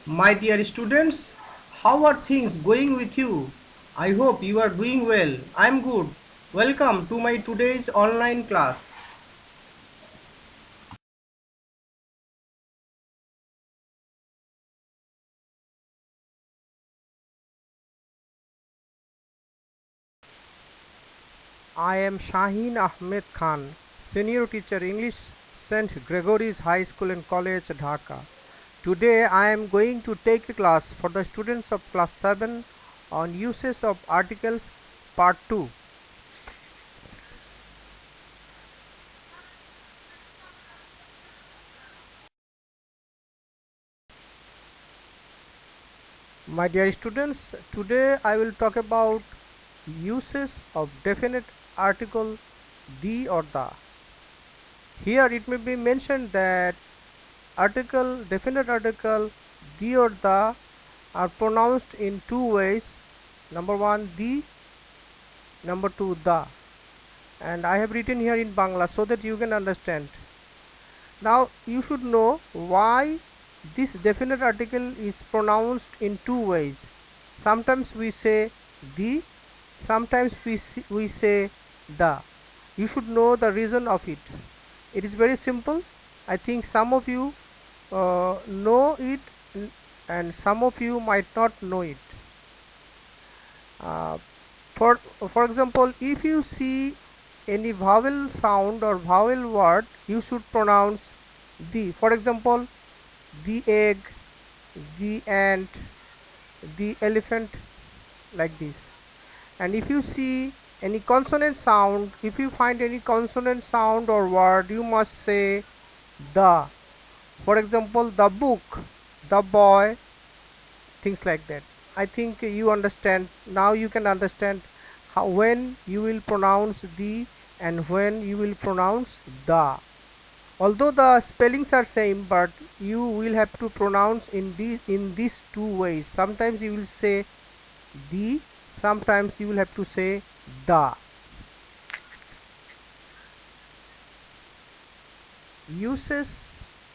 My dear students, how are things going with you? I hope you are doing well. I'm good. Welcome to my today's online class. I am Shaheen Ahmed Khan, Senior Teacher English, St. Gregory's High School and College, Dhaka. Today I am going to take a class for the students of class 7 on uses of articles part 2. My dear students, today I will talk about uses of definite article the or the. Here it may be mentioned that definite article the or the are pronounced in two ways. Number one, the, number two, the. And I have written here in Bangla so that you can understand. Now you should know why this definite article is pronounced in two ways. Sometimes we say the, sometimes we say the. You should know the reason of it. It is very simple. I think some of you know it and some of you might not know it. Uh, for example, if you see any vowel sound or vowel word, you should pronounce the. For example, the egg, the ant, the elephant, like this. And if you see any consonant sound, if you find any consonant sound or word, you must say the. For example, the book, the boy, things like that. I think you understand. Now you can understand how when you will pronounce the and when you will pronounce the. Although the spellings are same, but you will have to pronounce in these two ways. Sometimes you will say the, sometimes you will have to say the. Uses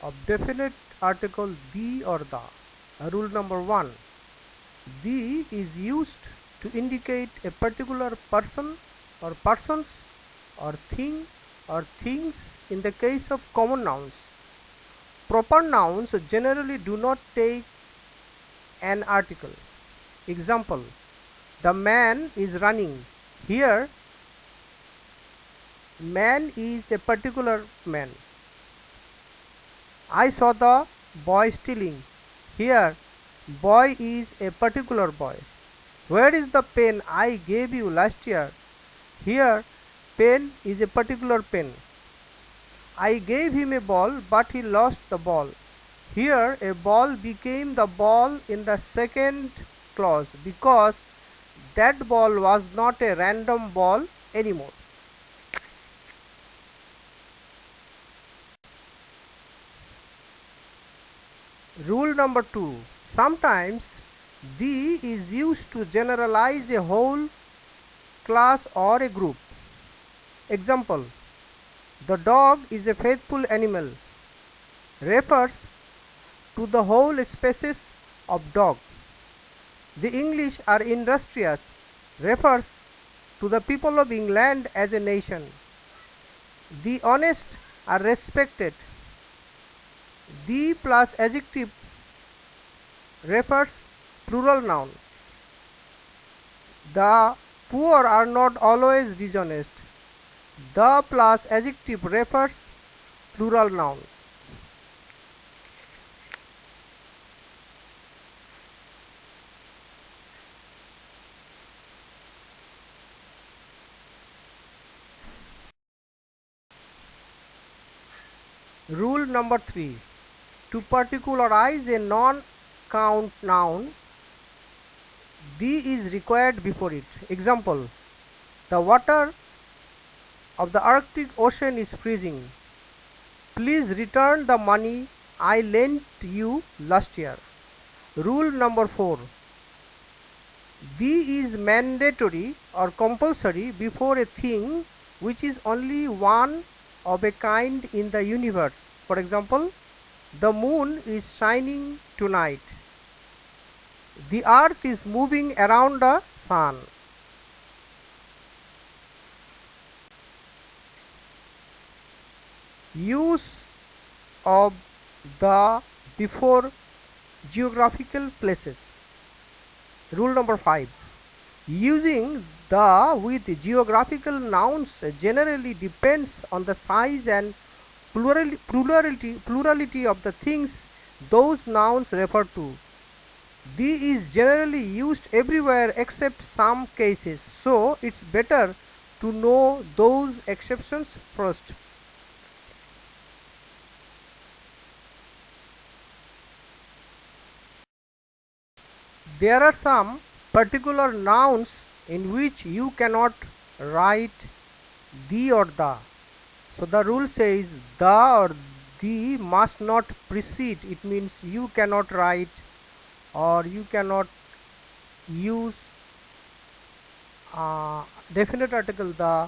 of definite article the or the. Rule number 1. The is used to indicate a particular person or persons or thing or things in the case of common nouns. Proper nouns generally do not take an article. Example, the man is running. Here, man is a particular man. I saw the boy stealing. Here, boy is a particular boy. Where is the pen I gave you last year? Here, pen is a particular pen. I gave him a ball, but he lost the ball. Here, a ball became the ball in the second clause because that ball was not a random ball anymore. Rule number 2. Sometimes the is used to generalize a whole class or a group. Example, the dog is a faithful animal refers to the whole species of dog. The English are industrious refers to the people of England as a nation. The honest are respected. The plus adjective refers plural noun. The poor are not always dishonest. The plus adjective refers plural noun. Rule number 3. To particularize a non-count noun, the is required before it. Example, the water of the Arctic Ocean is freezing. Please return the money I lent you last year. Rule number 4. The is mandatory or compulsory before a thing which is only one of a kind in the universe. For example, the moon is shining tonight. The earth is moving around the sun. Use of the before geographical places. Rule number 5. Using the with geographical nouns generally depends on the size and plurality of the things those nouns refer to. The is generally used everywhere except some cases, so it's better to know those exceptions first. There are some particular nouns in which you cannot write the or the. So the rule says the or the must not precede. It means you cannot write or you cannot use definite article the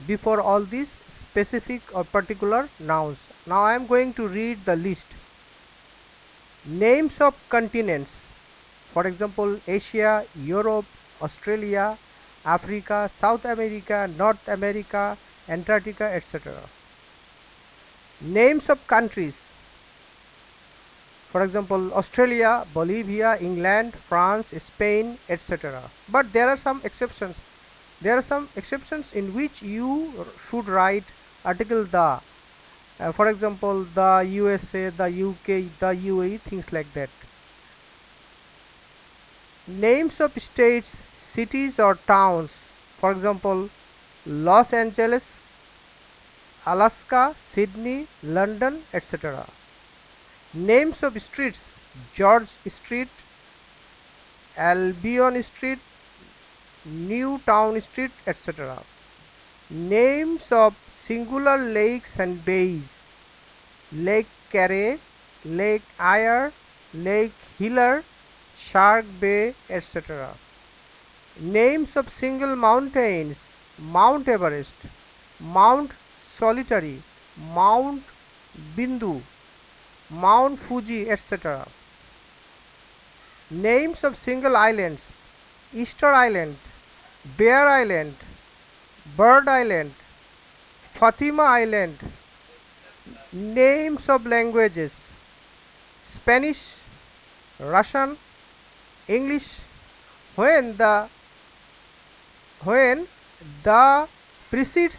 before all these specific or particular nouns. Now I am going to read the list. Names of continents. For example, Asia, Europe, Australia, Africa, South America, North America, Antarctica, etc. Names of countries. For example, Australia, Bolivia, England, France, Spain, etc. But there are some exceptions. There are some exceptions in which you should write article the. For example, the USA, the UK, the UAE, things like that. Names of states, cities or towns. For example, Los Angeles, Alaska, Sydney, London, etc. Names of streets, George Street, Albion Street, Newtown Street, etc. Names of singular lakes and bays, Lake Carey, Lake Eyre, Lake Hiller, Shark Bay, etc. Names of single mountains, Mount Everest, Mount Solitary, Mount Bindu, Mount Fuji, etc. Names of single islands, Easter Island, Bear Island, Bird Island, Fatima Island. Names of languages, Spanish, Russian, English. When the precedes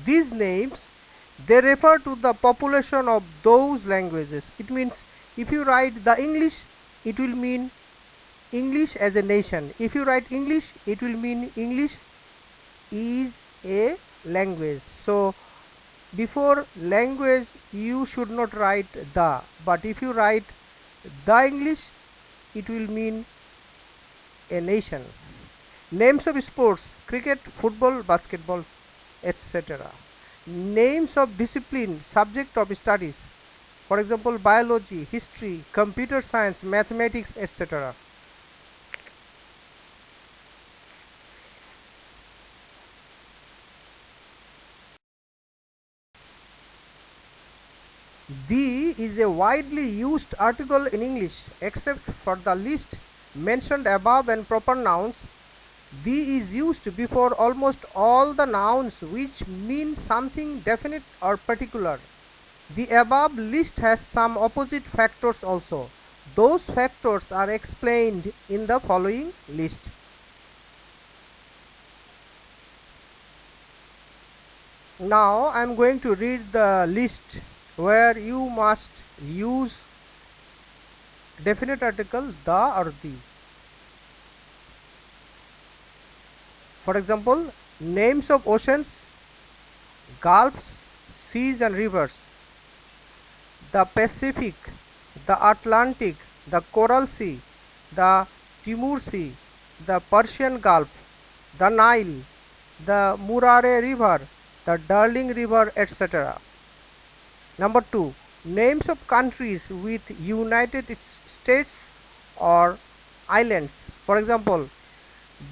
these names, they refer to the population of those languages. It means if you write the English, it will mean English as a nation. If you write English, it will mean English is a language. So before language you should not write the, but if you write the English, it will mean a nation. Names of sports, cricket, football, basketball, etc. Names of discipline, subject of studies. For example, biology, history, computer science, mathematics, etc. The is a widely used article in English, except for the list mentioned above and proper nouns. The is used before almost all the nouns which mean something definite or particular. The above list has some opposite factors also. Those factors are explained in the following list. Now I am going to read the list where you must use definite article the or the. For example, names of oceans, gulfs, seas and rivers. The Pacific, the Atlantic, the Coral Sea, the Timor Sea, the Persian Gulf, the Nile, the Murare River, the Darling River, etc. Number 2. Names of countries with United States or islands. For example,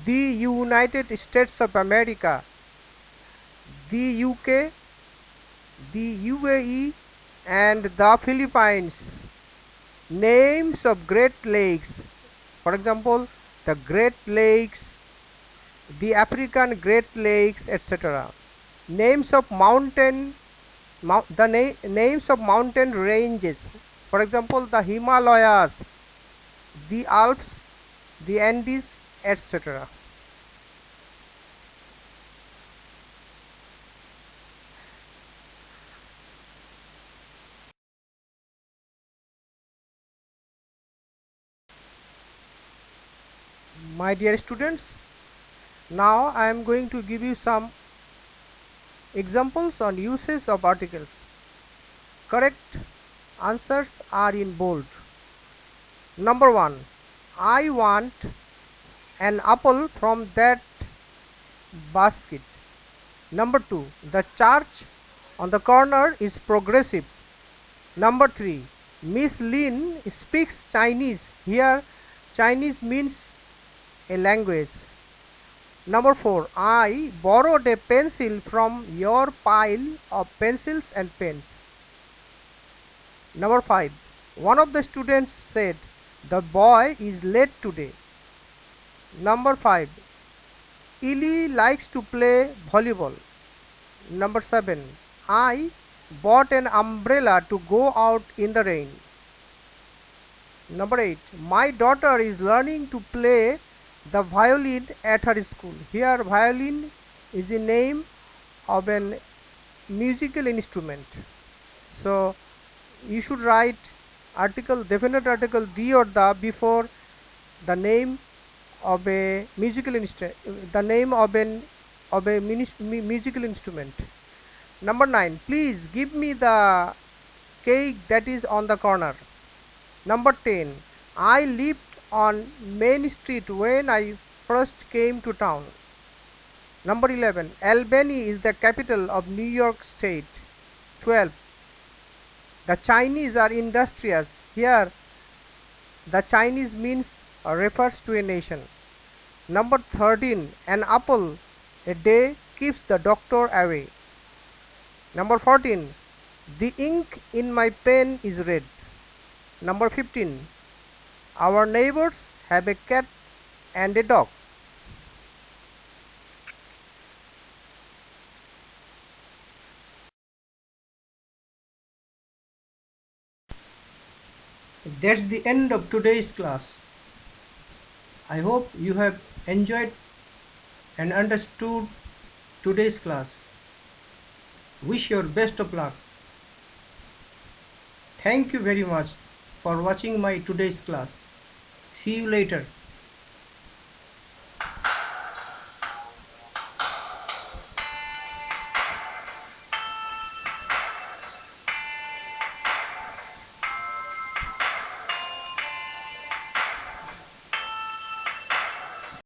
the United States of America, the UK, the UAE and the Philippines. Names of Great Lakes, For example, the Great Lakes, the African Great Lakes, etc. Names of names of mountain ranges. For example, the Himalayas, the Alps, the Andes, etc. My dear students, now I am going to give you some examples on uses of articles. Correct answers are in bold. Number 1. I want an apple from that basket. Number 2. The church on the corner is progressive. Number 3. Miss Lin speaks Chinese. Here Chinese means a language. Number 4. I borrowed a pencil from your pile of pencils and pens. Number 5. One of the students said, the boy is late today. Number 5. Ili likes to play volleyball. Number 7. I bought an umbrella to go out in the rain. Number 8. My daughter is learning to play the violin at her school. Here violin is the name of an musical instrument. So you should write article, definite article the or the before the name of a musical instrument, the name of a musical instrument. Number 9. Please give me the cake that is on the corner. Number 10. I lived on Main Street when I first came to town. Number 11. Albany is the capital of New York State. 12. The Chinese are industrious. Here the Chinese means or refers to a nation. Number 13. An apple a day keeps the doctor away. Number 14. The ink in my pen is red. Number 15. Our neighbors have a cat and a dog. That's the end of today's class. I hope you have enjoyed and understood today's class. Wish your best of luck. Thank you very much for watching my today's class. See you later.